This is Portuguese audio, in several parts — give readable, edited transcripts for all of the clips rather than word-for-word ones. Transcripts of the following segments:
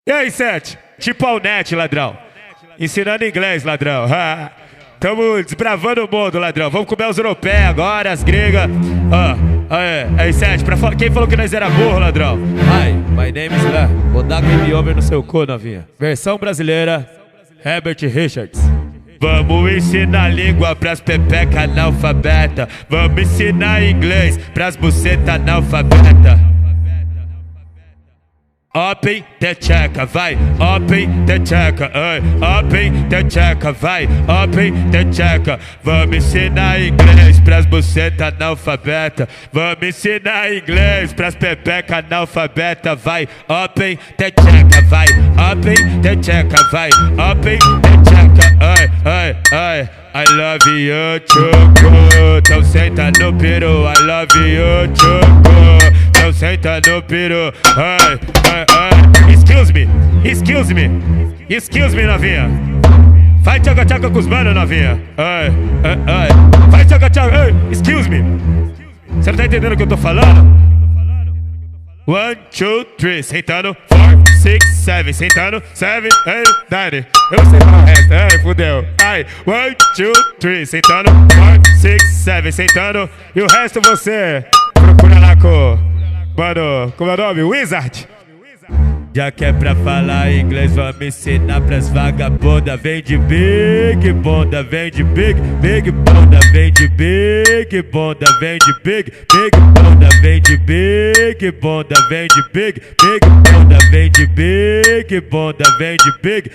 E aí, Sete? Tipo Alnet, ladrão. Ensinando inglês, ladrão. Tamo desbravando o mundo, ladrão. Vamos comer os europeus agora, as gregas. Aí, Sete, quem falou que nós era burro, ladrão? Hi, my name is Lá. Vou dar game over no seu cu, novinha. Versão brasileira, Herbert Richards. Vamos ensinar língua pras pepeca analfabeta. Vamos ensinar inglês pras buceta analfabeta. Open the checa, vai, open the checa, open the checa, vai, open the checa. Vamos ensinar inglês pras buceta analfabeta. Vamos ensinar inglês pras pepeca analfabeta, vai, open the checa, vai, open the checa, vai, open the checa, I love you, choco. Então senta no peru, I love you, choco. Então senta no peru, excuse me, novinha. Vai tchaca-tchaca com os manos, novinha. Vai tchaca-tchaca, excuse me. Você não tá entendendo o que eu tô falando? 1, 2, 3, sentando, 4, 6, 7, sentando, 7, 8, 9. Eu não sei falar o resto, fudeu. 1, 2, 3, sentando, 4, 6, 7, sentando. E o resto você procura lá com... Mano, como é o nome? Wizard. Já que é pra falar inglês, vamos ensinar pras vagabundas. Vem de big bunda, vem de big bunda, vem de big bunda, vem de big bunda, vem de big bunda, vem de big bunda, vem de big bunda, vem de big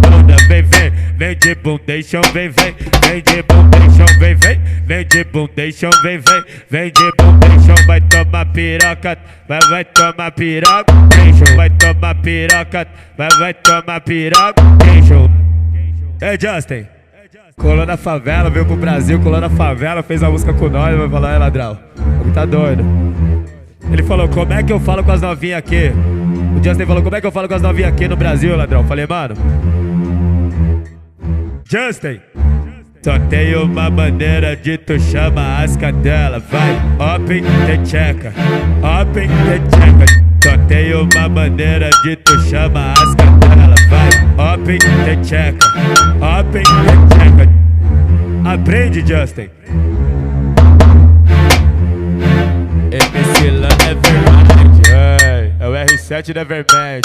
bunda, vem de bundation, vem de bundation, vem de bundation, vem de bundation, vai tomar piroca, vai tomar piroca, vai tomar piroca, vai tomar piroca. Justin, colou na favela, veio pro Brasil, colou na favela, fez a música com nós, vai falar, ladrão, tá doido. Ele falou, como é que eu falo com as novinhas aqui? O Justin falou, como é que eu falo com as novinhas aqui no Brasil, ladrão? Falei, mano, Justin, só tem uma maneira de tu chamar as cadelas. Vai, open the checa, open the checa. Só tem uma maneira de tu chamar as cadelas. Vai, open the checa, open the checa. Aprende, Justin. MC Lan Nevermind, é o R7 Nevermind,